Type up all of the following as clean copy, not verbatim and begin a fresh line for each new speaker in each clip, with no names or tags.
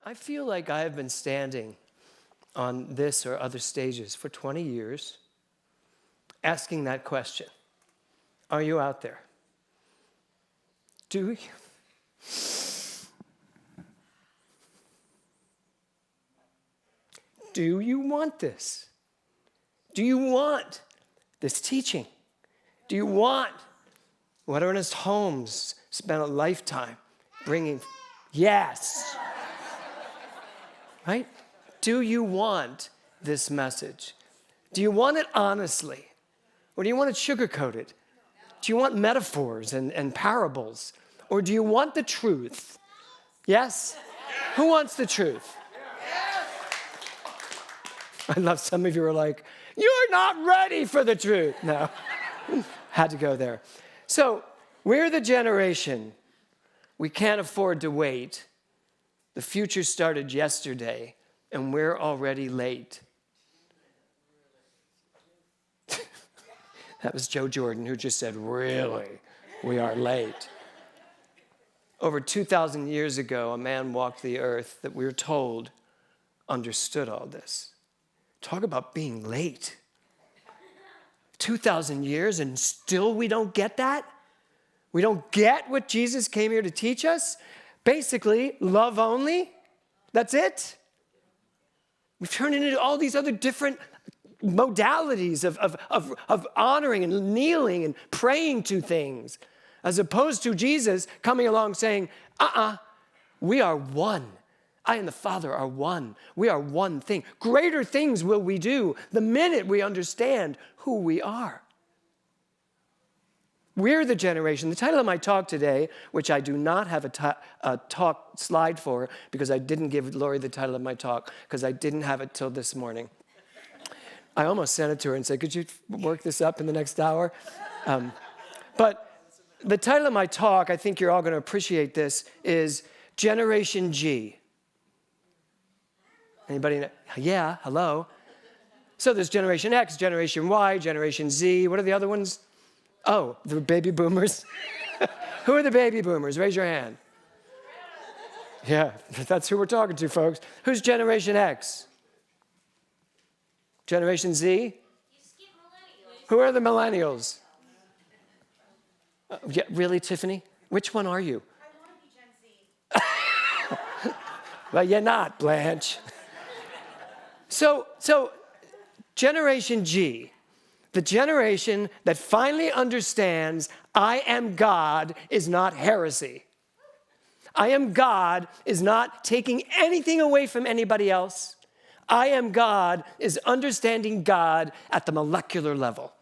I feel like I have been standing on this or other stages for 20 years asking that question. Are you out there? Do you want this? Do you want this teaching? Do you want what Ernest Holmes spent a lifetime bringing? Yes. Right? Do you want this message? Do you want it honestly? Or do you want it sugar-coated? Do you want metaphors and parables? Or do you want the truth? Yes? Who wants the truth? I love some of you are like, you're not ready for the truth. No, had to go there. So we're the generation. We can't afford to wait. The future started yesterday, and we're already late. That was Joe Jordan who just said, really, we are late. Over 2,000 years ago, a man walked the earth that we're told understood all this. Talk about being late. 2,000 years and still we don't get that? We don't get what Jesus came here to teach us? Basically, love only? That's it? We've turned it into all these other different modalities of honoring and kneeling and praying to things, as opposed to Jesus coming along saying, we are one. I and the Father are one. We are one thing. Greater things will we do the minute we understand who we are. We're the generation. The title of my talk today, which I do not have a talk slide for because I didn't give Lori the title of my talk because I didn't have it till this morning. I almost sent it to her and said, could you work this up in the next hour? But the title of my talk, I think you're all going to appreciate this, is Generation G. Anybody know? Yeah, hello. So there's Generation X, Generation Y, Generation Z. What are the other ones? Oh, the baby boomers. Who are the baby boomers? Raise your hand. Yeah, that's who we're talking to, folks. Who's Generation X? Generation Z? You skip millennials. Who are the millennials? Yeah, really, Tiffany? Which one are you?
I want to be Gen Z.
Well, you're not, Blanche. So Generation G, the generation that finally understands I am God is not heresy. I am God is not taking anything away from anybody else. I am God is understanding God at the molecular level.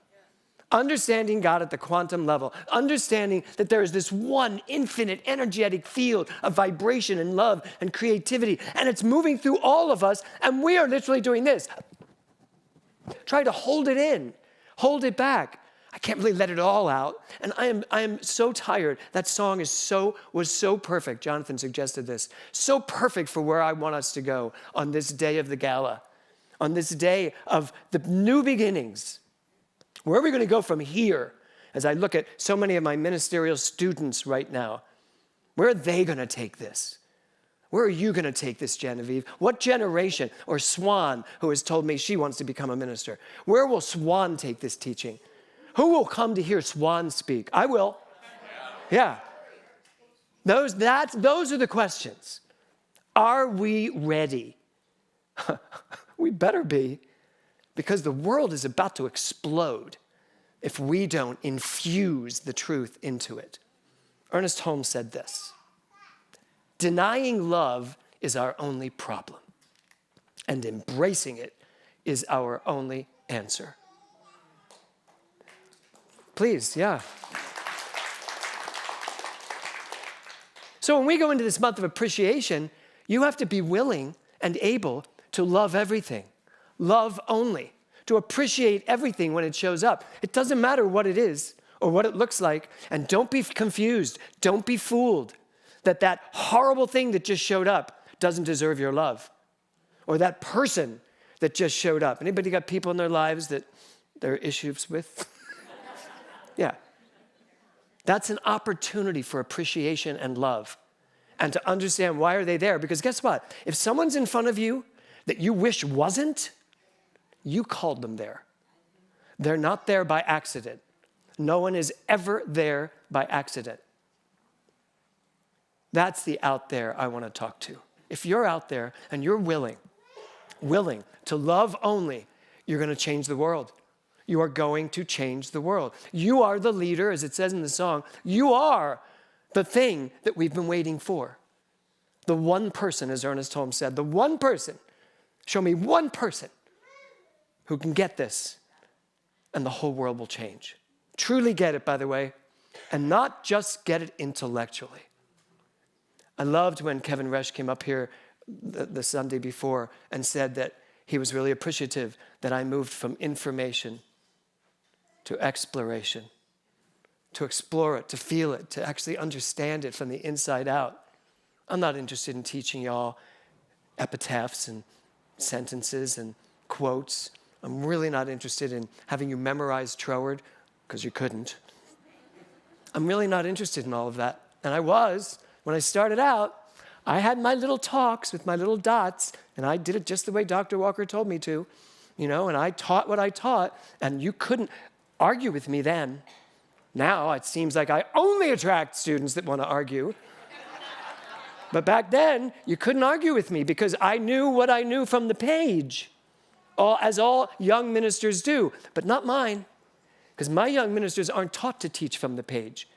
Understanding God at the quantum level, understanding that there is this one infinite energetic field of vibration and love and creativity, and it's moving through all of us, and we are literally doing this. Try to hold it in, hold it back. I can't really let it all out, and I am so tired. That song was so perfect. Jonathan suggested this. So perfect for where I want us to go on this day of the gala, on this day of the new beginnings. Where are we going to go from here? As I look at so many of my ministerial students right now, where are they going to take this? Where are you going to take this, Genevieve? What generation? Or Swan, who has told me she wants to become a minister. Where will Swan take this teaching? Who will come to hear Swan speak? I will. Yeah. Those are the questions. Are we ready? We better be. Because the world is about to explode if we don't infuse the truth into it. Ernest Holmes said this: denying love is our only problem, and embracing it is our only answer. Please, yeah. So when we go into this month of appreciation, you have to be willing and able to love everything. Love only, to appreciate everything when it shows up. It doesn't matter what it is or what it looks like, and don't be confused, don't be fooled that horrible thing that just showed up doesn't deserve your love, or that person that just showed up. Anybody got people in their lives that there are issues with? Yeah. That's an opportunity for appreciation and love. and to understand why are they there. Because guess what? If someone's in front of you that you wish wasn't, you called them there. They're not there by accident. No one is ever there by accident. That's the out there I want to talk to. If you're out there and you're willing to love only, you're going to change the world. You are going to change the world. You are the leader, as it says in the song. You are the thing that we've been waiting for. The one person, as Ernest Holmes said, the one person, show me one person who can get this, and the whole world will change. Truly get it, by the way, and not just get it intellectually. I loved when Kevin Resch came up here the Sunday before and said that he was really appreciative that I moved from information to exploration, to explore it, to feel it, to actually understand it from the inside out. I'm not interested in teaching y'all epitaphs and sentences and quotes. I'm really not interested in having you memorize Troward, because you couldn't. I'm really not interested in all of that. And I was, when I started out, I had my little talks with my little dots, and I did it just the way Dr. Walker told me to, and I taught what I taught, and you couldn't argue with me then. Now it seems like I only attract students that want to argue. But back then, you couldn't argue with me because I knew what I knew from the page, as all young ministers do, but not mine. Because my young ministers aren't taught to teach from the page.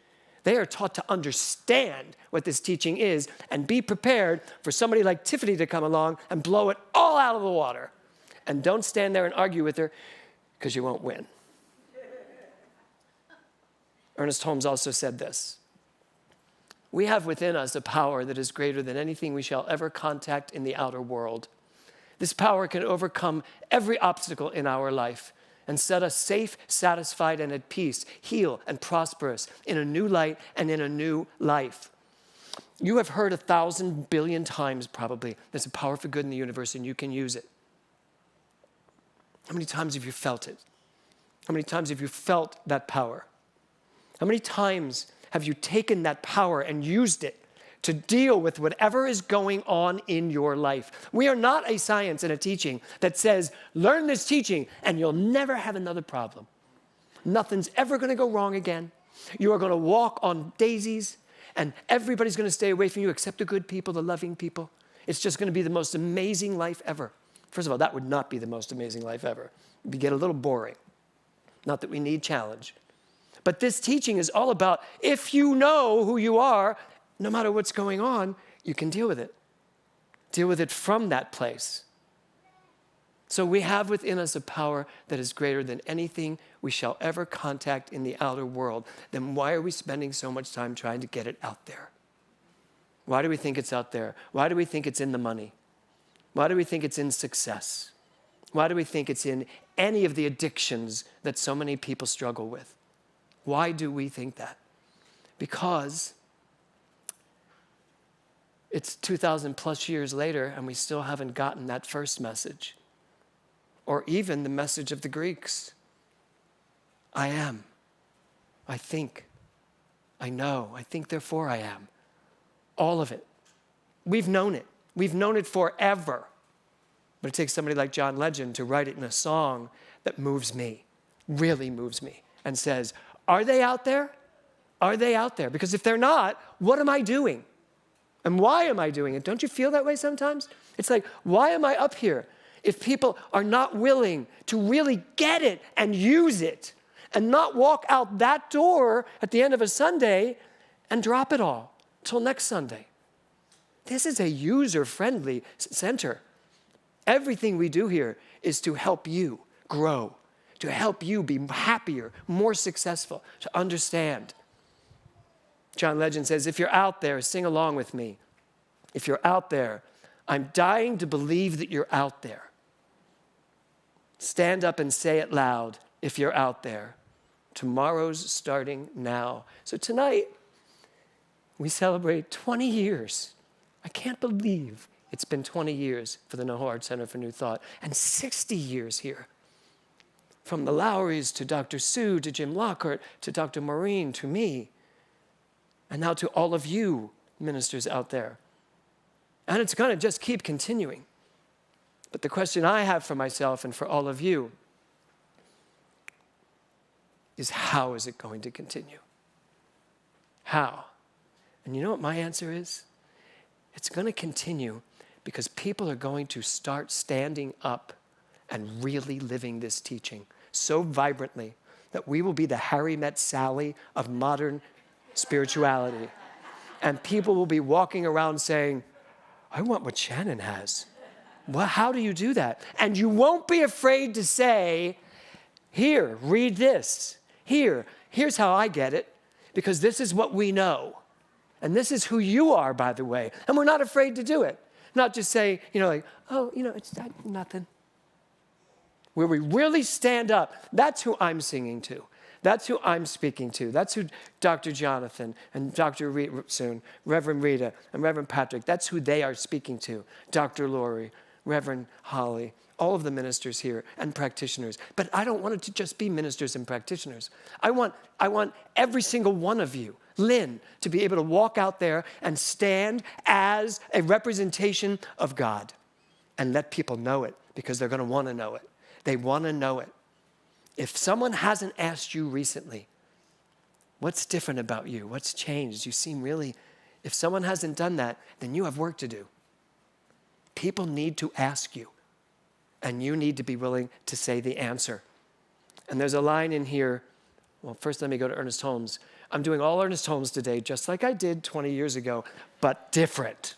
They are taught to understand what this teaching is and be prepared for somebody like Tiffany to come along and blow it all out of the water. And don't stand there and argue with her, because you won't win. Ernest Holmes also said this: we have within us a power that is greater than anything we shall ever contact in the outer world. This power can overcome every obstacle in our life and set us safe, satisfied, and at peace, heal and prosperous in a new light and in a new life. You have heard 1,000 billion times probably there's a power for good in the universe and you can use it. How many times have you felt it? How many times have you felt that power? How many times have you taken that power and used it to deal with whatever is going on in your life? We are not a science and a teaching that says, learn this teaching and you'll never have another problem. Nothing's ever going to go wrong again. You are going to walk on daisies and everybody's going to stay away from you except the good people, the loving people. It's just going to be the most amazing life ever. First of all, that would not be the most amazing life ever. It would get a little boring. Not that we need challenge. But this teaching is all about, if you know who you are, no matter what's going on, you can deal with it. Deal with it from that place. So we have within us a power that is greater than anything we shall ever contact in the outer world. Then why are we spending so much time trying to get it out there? Why do we think it's out there? Why do we think it's in the money? Why do we think it's in success? Why do we think it's in any of the addictions that so many people struggle with? Why do we think that? Because it's 2,000 plus years later and we still haven't gotten that first message. Or even the message of the Greeks. I am. I think. I know. I think, therefore I am. All of it. We've known it. We've known it forever. But it takes somebody like John Legend to write it in a song that moves me, really moves me, and says, are they out there? Are they out there? Because if they're not, what am I doing? And why am I doing it? Don't you feel that way sometimes? It's like, why am I up here if people are not willing to really get it and use it and not walk out that door at the end of a Sunday and drop it all till next Sunday? This is a user-friendly center. Everything we do here is to help you grow, to help you be happier, more successful, to understand. John Legend says, if you're out there, sing along with me. If you're out there, I'm dying to believe that you're out there. Stand up and say it loud if you're out there. Tomorrow's starting now. So tonight, we celebrate 20 years. I can't believe it's been 20 years for the No Hard Center for New Thought and 60 years here. From the Lowrys to Dr. Sue to Jim Lockhart to Dr. Maureen to me. And now to all of you ministers out there. And it's going to just keep continuing. But the question I have for myself and for all of you is, how is it going to continue? How? And you know what my answer is? It's going to continue because people are going to start standing up and really living this teaching so vibrantly that we will be the Harry Met Sally of modern spirituality. And people will be walking around saying, I want what Shannon has. Well, how do you do that? And you won't be afraid to say, here, read this. Here's how I get it, because this is what we know. And this is who you are, by the way. And we're not afraid to do it. Not just say, it's nothing. Where we really stand up, that's who I'm singing to. That's who I'm speaking to. That's who Dr. Jonathan and Dr. soon, Reverend Rita and Reverend Patrick, that's who they are speaking to. Dr. Lori, Reverend Holly, all of the ministers here and practitioners. But I don't want it to just be ministers and practitioners. I want every single one of you, Lynn, to be able to walk out there and stand as a representation of God and let people know it, because they're going to want to know it. They want to know it. If someone hasn't asked you recently, what's different about you? What's changed? You seem really, if someone hasn't done that, then you have work to do. People need to ask you, and you need to be willing to say the answer. And there's a line in here. Well, first let me go to Ernest Holmes. I'm doing all Ernest Holmes today, just like I did 20 years ago, but different.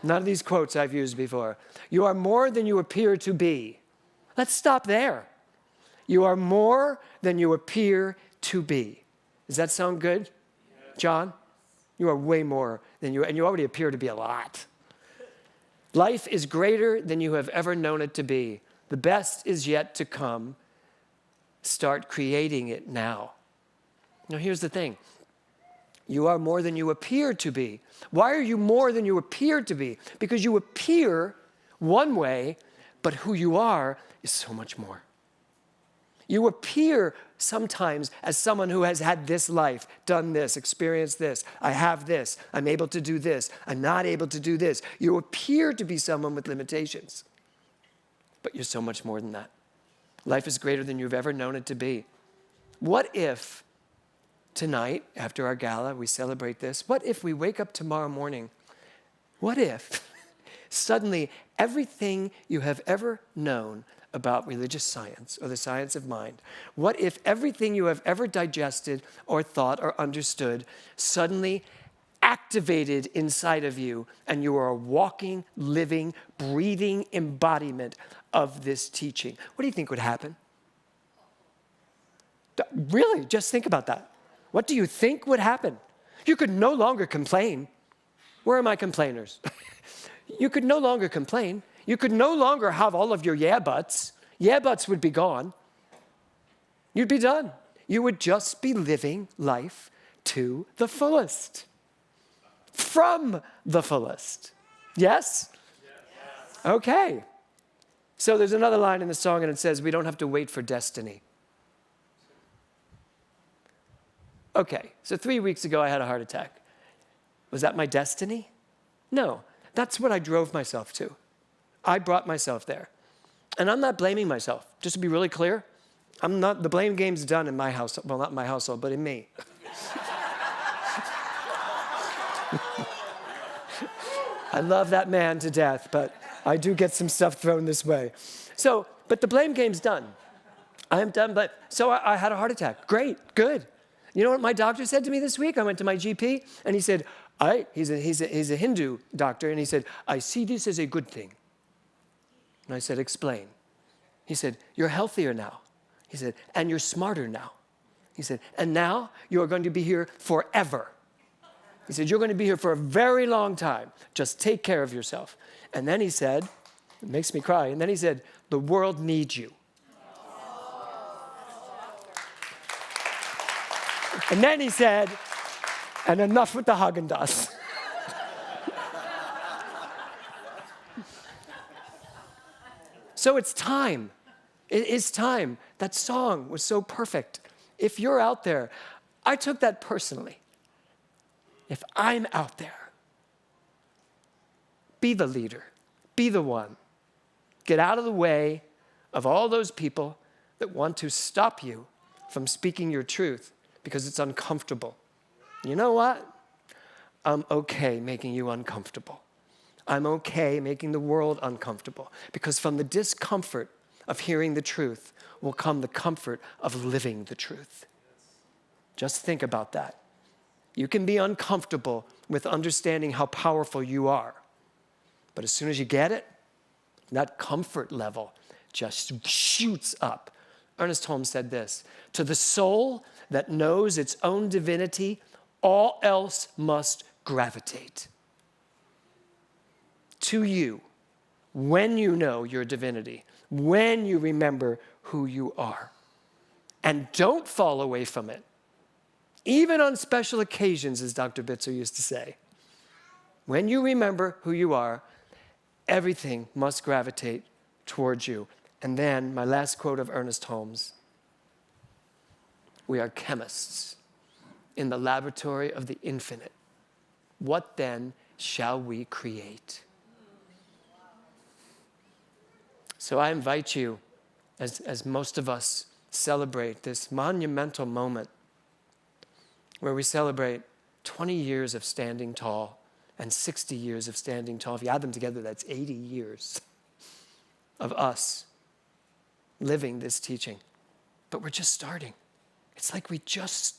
None of these quotes I've used before. You are more than you appear to be. Let's stop there. You are more than you appear to be. Does that sound good, John? You are way more than you, and you already appear to be a lot. Life is greater than you have ever known it to be. The best is yet to come. Start creating it now. Now, here's the thing. You are more than you appear to be. Why are you more than you appear to be? Because you appear one way, but who you are is so much more. You appear sometimes as someone who has had this life, done this, experienced this. I have this. I'm able to do this. I'm not able to do this. You appear to be someone with limitations, but you're so much more than that. Life is greater than you've ever known it to be. What if tonight, after our gala, we celebrate this? What if we wake up tomorrow morning? What if suddenly everything you have ever known about religious science or the science of mind, what if everything you have ever digested or thought or understood suddenly activated inside of you, and you are a walking, living, breathing embodiment of this teaching? What do you think would happen? Really, just think about that. What do you think would happen? You could no longer complain. Where are my complainers? You could no longer complain. You could no longer have all of your yeah buts. Yeah buts would be gone. You'd be done. You would just be living life to the fullest. From the fullest. Yes? Yes. Okay. So there's another line in the song, and it says, we don't have to wait for destiny. Okay, so 3 weeks ago I had a heart attack. Was that my destiny? No, that's what I drove myself to. I brought myself there. And I'm not blaming myself. Just to be really clear, the blame game's done in my house. Well, not in my household, but in me. I love that man to death, but I do get some stuff thrown this way. So, but the blame game's done. I am done, but so I had a heart attack. Great, good. You know what my doctor said to me this week? I went to my GP, and he said, he's a Hindu doctor, and he said, I see this as a good thing. And I said, explain. He said, you're healthier now. He said, and you're smarter now. He said, and now you're going to be here forever. He said, you're going to be here for a very long time. Just take care of yourself. And then he said, it makes me cry, and then he said, the world needs you. And then he said, and enough with the Haagen-Dazs. So it's time. It is time. That song was so perfect. If you're out there, I took that personally. If I'm out there Be the leader. Be the one. Get out of the way of all those people that want to stop you from speaking your truth because it's uncomfortable. You know what? I'm okay making you uncomfortable. I'm okay making the world uncomfortable because from the discomfort of hearing the truth will come the comfort of living the truth. Just think about that. You can be uncomfortable with understanding how powerful you are. But as soon as you get it, that comfort level just shoots up. Ernest Holmes said this, "To the soul that knows its own divinity, all else must gravitate." To you, when you know your divinity, when you remember who you are, and don't fall away from it, even on special occasions, as Dr. Bitzer used to say, when you remember who you are, everything must gravitate towards you. And then, my last quote of Ernest Holmes, we are chemists in the laboratory of the infinite. What then shall we create? So I invite you, as most of us celebrate this monumental moment where we celebrate 20 years of standing tall and 60 years of standing tall. If you add them together, that's 80 years of us living this teaching. But we're just starting. It's like we just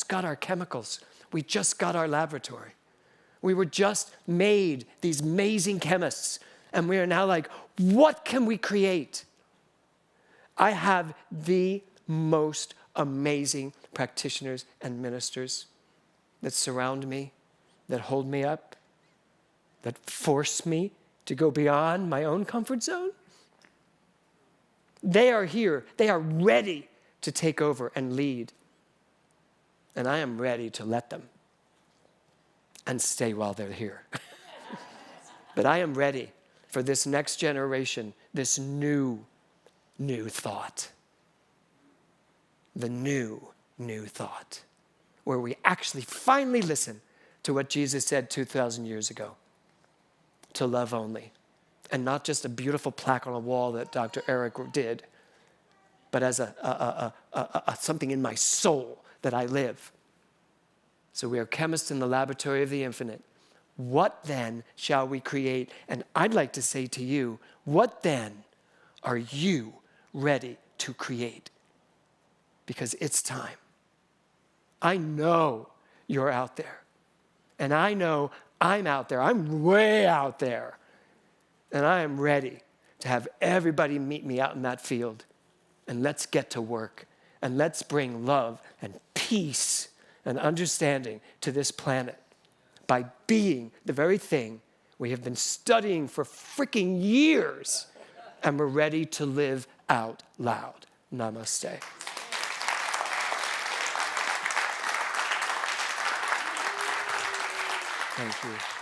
got our chemicals. We just got our laboratory. We were just made these amazing chemists. And we are now like, what can we create? I have the most amazing practitioners and ministers that surround me, that hold me up, that force me to go beyond my own comfort zone. They are here. They are ready to take over and lead. And I am ready to let them and stay while they're here. But I am ready for this next generation, this new thought. The new thought, where we actually finally listen to what Jesus said 2,000 years ago, to love only. And not just a beautiful plaque on a wall that Dr. Eric did, but as a something in my soul that I live. So we are chemists in the laboratory of the infinite. What then shall we create? And I'd like to say to you, what then are you ready to create? Because it's time. I know you're out there. And I know I'm out there. I'm way out there. And I am ready to have everybody meet me out in that field. And let's get to work. And let's bring love and peace and understanding to this planet by being the very thing we have been studying for freaking years. And we're ready to live out loud. Namaste. Thank you.